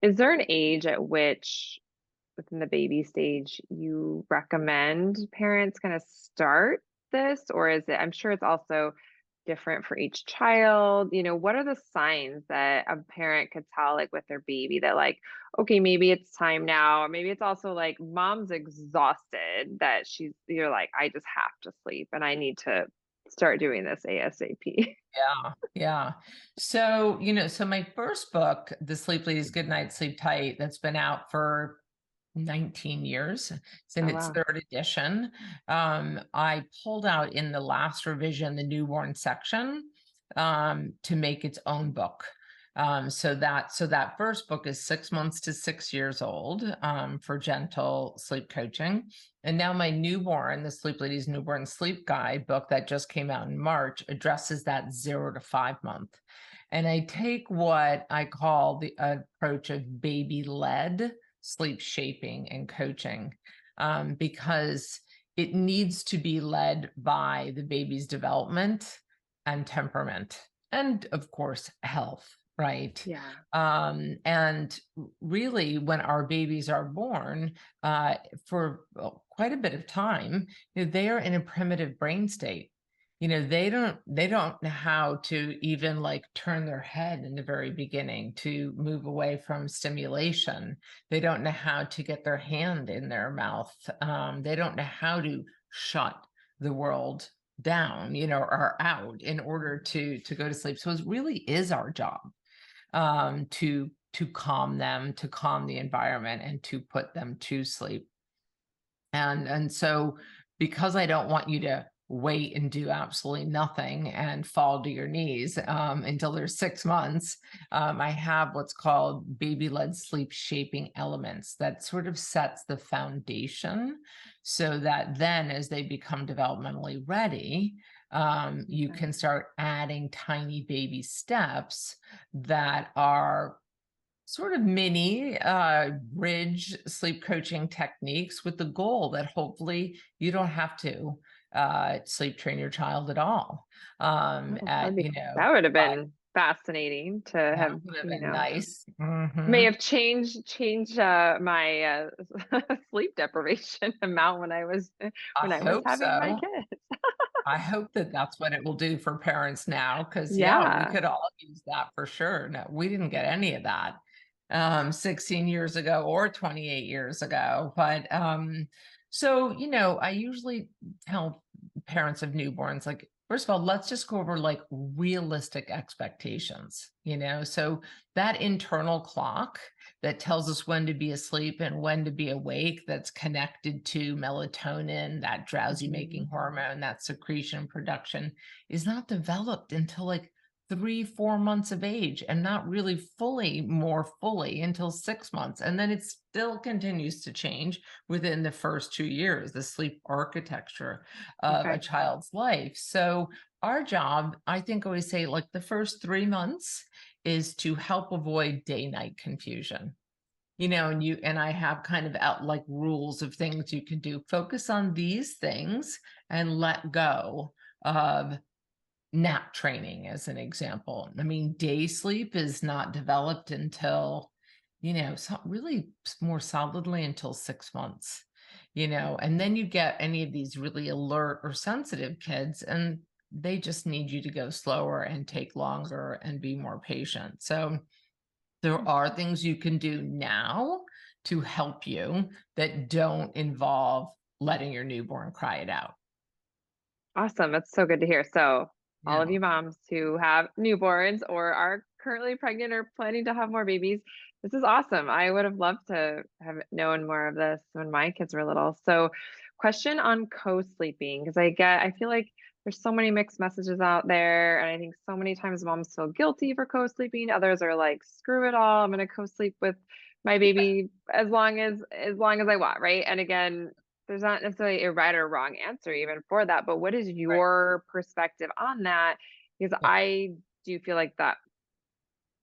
Is there an age at which within the baby stage you recommend parents kind of start this, or is it, I'm sure it's also different for each child. What are the signs that a parent could tell like with their baby that like, okay, maybe it's time now, or maybe it's also like mom's exhausted that you're like, I just have to sleep and I need to start doing this ASAP. Yeah, yeah. So, so my first book, The Sleep Ladies Goodnight Sleep Tight, that's been out for 19 years. It's in Oh its wow. third edition. I pulled out in the last revision the newborn section to make its own book. So that first book is 6 months to 6 years old for gentle sleep coaching. And now my newborn, the Sleep Ladies Newborn Sleep Guide book that just came out in March addresses that 0 to 5 month. And I take what I call the approach of baby led sleep shaping and coaching because it needs to be led by the baby's development and temperament and of course health, right? Yeah. And really when our babies are born, for quite a bit of time, they are in a primitive brain state. They don't know how to even like turn their head in the very beginning to move away from stimulation. They don't know how to get their hand in their mouth. They don't know how to shut the world down, or out in order to go to sleep. So it really is our job to calm them, to calm the environment, and to put them to sleep. And so because I don't want you to wait and do absolutely nothing and fall to your knees until they're 6 months, I have what's called baby-led sleep shaping elements that sort of sets the foundation so that then as they become developmentally ready, you Okay. can start adding tiny baby steps that are sort of mini bridge sleep coaching techniques with the goal that hopefully you don't have to sleep train your child at all. Oh, At that would have but been fascinating to that have, would have been nice. may have changed my sleep deprivation amount I when I was hope having my so. kids. I hope that that's what it will do for parents now, because yeah, we Yeah. could all use that for sure. No, we didn't get any of that 16 years ago or 28 years ago. But so I usually tell parents of newborns, like, first of all, let's just go over like realistic expectations, so that internal clock that tells us when to be asleep and when to be awake, that's connected to melatonin, that drowsy making Mhm. hormone, that secretion production, is not developed until like 3, 4 months of age, and not really more fully until 6 months. And then it still continues to change within the first 2 years, the sleep architecture of a Okay. child's life. So our job, I think, always say like the first 3 months is to help avoid day night confusion. And I have kind of out like rules of things you can do. Focus on these things and let go of nap training, as an example. I mean, day sleep is not developed until, really more solidly until 6 months, and then you get any of these really alert or sensitive kids, and they just need you to go slower and take longer and be more patient. So there are things you can do now to help you that don't involve letting your newborn cry it out. Awesome. That's so good to hear. So, all of Yeah. you moms who have newborns or are currently pregnant or planning to have more babies, this is awesome. I would have loved to have known more of this when my kids were little. So, question on co-sleeping, because I feel like there's so many mixed messages out there, and I think so many times moms feel guilty for co-sleeping. Others are like, screw it all, I'm gonna co-sleep with my baby as long as I want, right? And again, there's not necessarily a right or wrong answer even for that, but what is Right. your perspective on that? Because Yeah. I do feel like that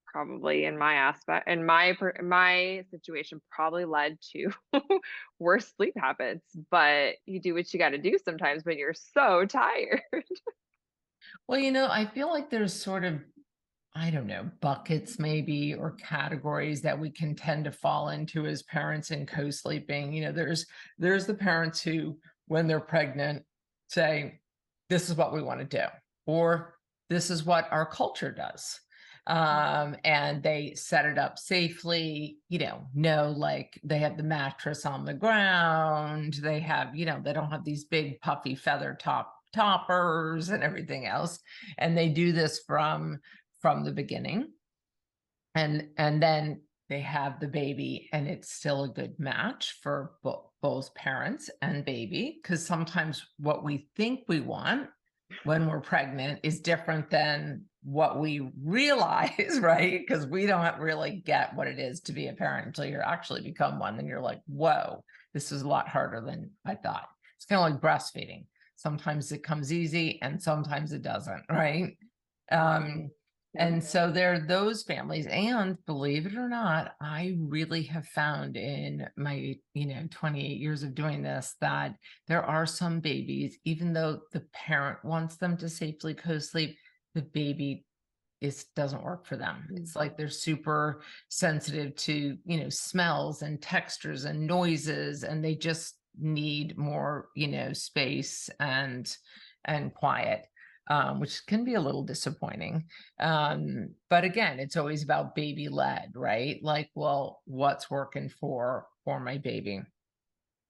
probably in my aspect, in my situation, probably led to worse sleep habits. But you do what you got to do sometimes when you're so tired. Well, I feel like there's sort of I don't know, buckets maybe, or categories that we can tend to fall into as parents in co-sleeping. There's the parents who, when they're pregnant, say, this is what we want to do, or this is what our culture does. And they set it up safely, like they have the mattress on the ground, they have, they don't have these big puffy feather toppers and everything else. And they do this from the beginning, and then they have the baby, and it's still a good match for both parents and baby, because sometimes what we think we want when we're pregnant is different than what we realize, right? Because we don't really get what it is to be a parent until you actually become one, and you're like, whoa, this is a lot harder than I thought. It's kind of like breastfeeding. Sometimes it comes easy and sometimes it doesn't, right? um and so there are those families. And believe it or not, I really have found in my, 28 years of doing this, that there are some babies, even though the parent wants them to safely co-sleep, the baby doesn't work for them. It's like they're super sensitive to, smells and textures and noises, and they just need more, space and quiet, which can be a little disappointing. But again, it's always about baby led, right? Like, well, what's working for my baby?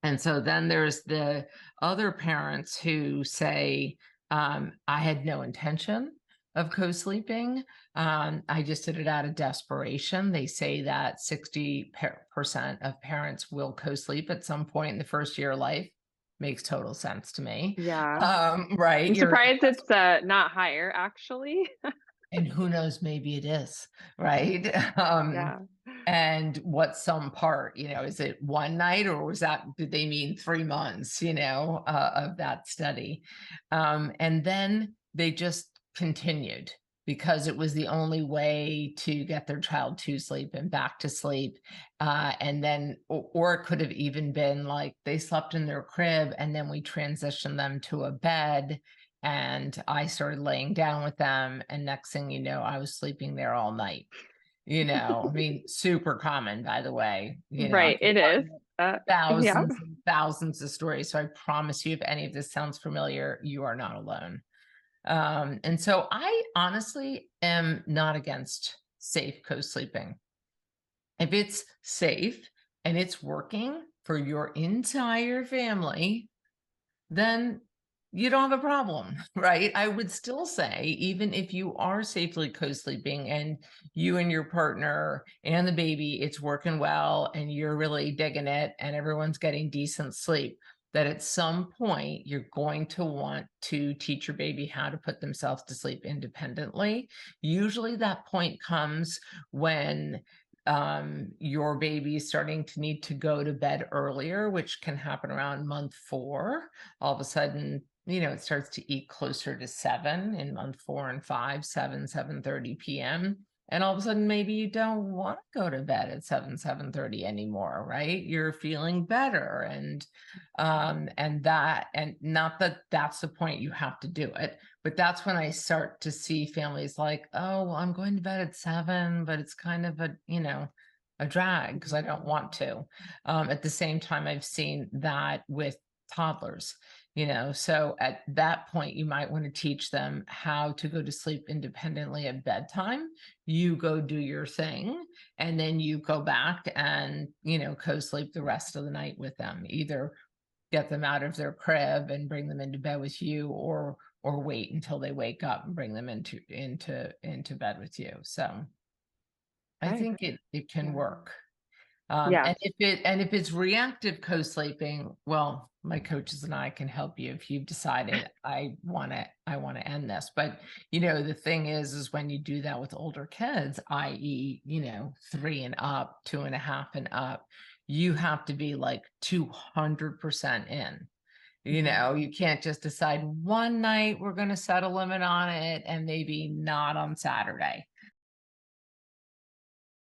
And so then there's the other parents who say, I had no intention of co-sleeping. I just did it out of desperation. They say that 60% of parents will co-sleep at some point in the first year of life. Makes total sense to me. Yeah. Right. I'm surprised it's not higher, actually. And who knows, maybe it is, right? Yeah. And what some part, is it one night, or did they mean 3 months, of that study? And then they just continued, because it was the only way to get their child to sleep and back to sleep. And then, or it could have even been like they slept in their crib and then we transitioned them to a bed, and I started laying down with them, and next thing you know, I was sleeping there all night. I mean, super common, by the way. Right. I've It is. gotten Yeah. thousands and thousands of stories. So I promise you, if any of this sounds familiar, you are not alone. And so I honestly am not against safe co-sleeping. If it's safe and it's working for your entire family, then you don't have a problem, right? I would still say, even if you are safely co-sleeping and you and your partner and the baby, it's working well and you're really digging it and everyone's getting decent sleep, that at some point you're going to want to teach your baby how to put themselves to sleep independently. Usually that point comes when your baby is starting to need to go to bed earlier, which can happen around month 4. All of a sudden, it starts to eat closer to 7 in month 4 and 5, 7:30 p.m. And all of a sudden, maybe you don't want to go to bed at 7:30 anymore, right? You're feeling better. And not that that's the point you have to do it, but that's when I start to see families like, oh, well, I'm going to bed at 7, but it's kind of a drag because I don't want to. At the same time, I've seen that with toddlers, so at that point, you might want to teach them how to go to sleep independently at bedtime. You go do your thing, and then you go back and, co-sleep the rest of the night with them. Either get them out of their crib and bring them into bed with you, or wait until they wake up and bring them into bed with you. So I I think agree. it can Yeah. work. Yeah. And if it's reactive co-sleeping, well, my coaches and I can help you if you've decided I want to end this. But the thing is when you do that with older kids, i.e., 3 and up, 2.5 and up, you have to be like 200% in. You can't just decide one night we're going to set a limit on it and maybe not on Saturday.